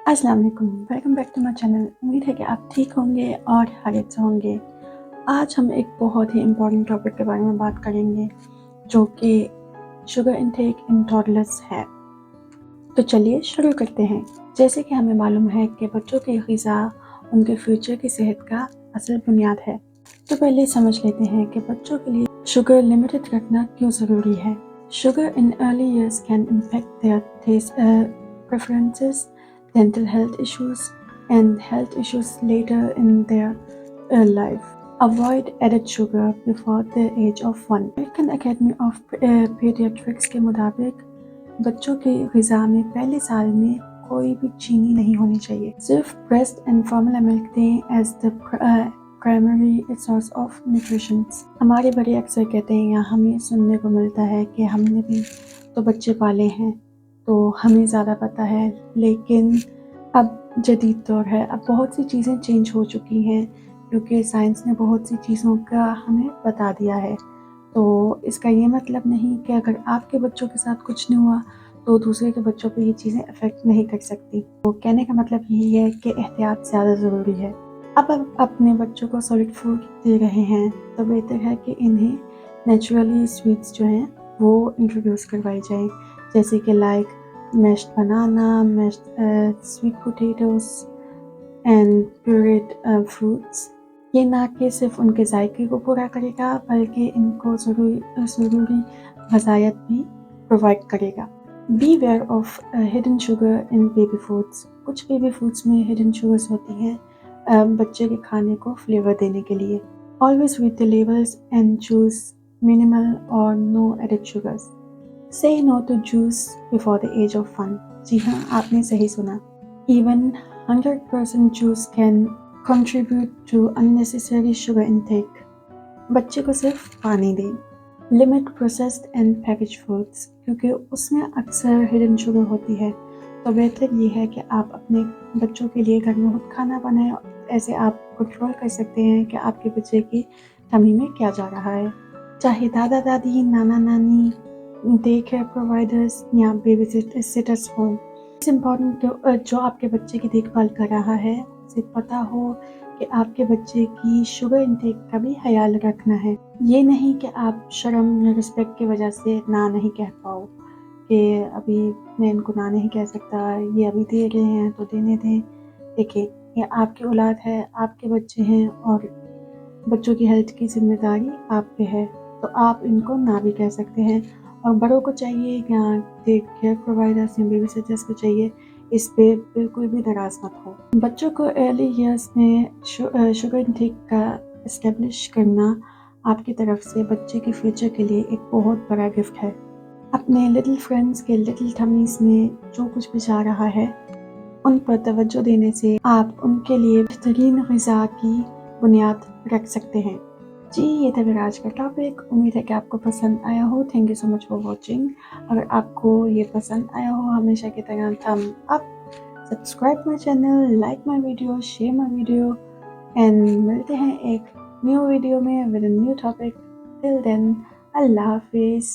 अस्सलाम वालेकुम, welcome back to my channel. उम्मीद है कि आप ठीक होंगे और खैरियत से होंगे। आज हम एक बहुत ही इम्पोर्टेंट टॉपिक के बारे में बात करेंगे जो कि शुगर इनटेक इन टॉडलर्स है। तो चलिए शुरू करते हैं। जैसे कि हमें मालूम है कि बच्चों की ग़िज़ा उनके फ्यूचर की सेहत का असल बुनियाद है। तो पहले समझ लेते हैं कि बच्चों के लिए शुगर लिमिटेड रखना क्यों ज़रूरी है। Sugar in early years can impact their taste preferences, dental health issues, and health issues later in their life. Avoid added sugar before the age of 1. American Academy of Pediatrics के मुताबिक बच्चों की ग़िज़ा में पहले साल में कोई भी चीनी नहीं होनी चाहिए। सिर्फ ब्रेस्ट एंड फॉर्मूला मिल्क दें as the primary source of nutrition. हमारे बड़े अक्सर कहते हैं या हमें सुनने को मिलता है कि हमने भी तो बच्चे पाले हैं तो हमें ज़्यादा पता है, लेकिन अब जदीद दौर है, अब बहुत सी चीज़ें चेंज हो चुकी हैं क्योंकि साइंस ने बहुत सी चीज़ों का हमें बता दिया है। तो इसका ये मतलब नहीं कि अगर आपके बच्चों के साथ कुछ नहीं हुआ तो दूसरे के बच्चों पे ये चीज़ें अफेक्ट नहीं कर सकती। तो कहने का मतलब यही है कि एहतियात ज़्यादा ज़रूरी है। अब आप अपने बच्चों को सॉलिड फूड दे रहे हैं तो बेहतर है कि इन्हें नेचुरली स्वीट्स जो हैं वो इंट्रोड्यूस करवाई जाए, जैसे कि like mashed banana, mashed sweet potatoes and pureed fruits. ये ना कि सिर्फ उनके जायके को पूरा करेगा बल्कि इनको ज़रूरी ग़िज़ायत भी प्रोवाइड करेगा। Beware of hidden sugar in baby foods. कुछ बेबी फूड्स में हिडन शुगर्स होती हैं बच्चे के खाने को फ्लेवर देने के लिए। Always read the labels and choose minimal और no added sugars. Say no to juice before the age of 1. जी हाँ, आपने सही सुना। Even 100% juice can contribute to unnecessary sugar intake. बच्चे को सिर्फ पानी दें। Limit processed and packaged foods, क्योंकि उसमें अक्सर hidden sugar होती है। तो बेहतर ये है कि आप अपने बच्चों के लिए घर में खुद खाना बनाएं। ऐसे आप कंट्रोल कर सकते हैं कि आपके बच्चे की टमी में क्या जा रहा है। चाहे दादा दादी, नाना नानी, डे केयर प्रोवाइडर्स या बेबी सिटर्स हों। इट्स इम्पॉर्टेंट कि जो आपके बच्चे की देखभाल कर रहा है उसे पता हो कि आपके बच्चे की शुगर इंटेक का भी ख्याल रखना है। ये नहीं कि आप शर्म या रिस्पेक्ट की वजह से ना नहीं कह पाओ कि अभी मैं इनको ना नहीं कह सकता, ये अभी दे रहे हैं तो देने दें। देखिए, ये आपकी औलाद है, आपके बच्चे हैं और बच्चों की हेल्थ की जिम्मेदारी आप पे है, तो आप इनको ना भी कह सकते हैं। और बड़ों को चाहिए या डे केयर प्रोवाइडर्स या बेबी सिटर्स को चाहिए, इस पे बिल्कुल भी नाराज़ मत हो। बच्चों को अर्ली ईयर्स में शुगर इंटेक का इस्टेब्लिश करना आपकी तरफ से बच्चे के फ्यूचर के लिए एक बहुत बड़ा गिफ्ट है। अपने लिटिल फ्रेंड्स के लिटिल टमीज़ में जो कुछ भी जा रहा है उन पर तवज्जो देने से आप उनके लिए बेहतरीन ग़िज़ा की बुनियाद रख सकते हैं। जी, ये था मेरा आज का टॉपिक। उम्मीद है कि आपको पसंद आया हो। Thank you so much for watching. अगर आपको ये पसंद आया हो हमेशा की तरह thumb up, subscribe my channel, like my video, share my video and मिलते हैं एक न्यू वीडियो में with a new topic. Till then, Allah हाफिज़।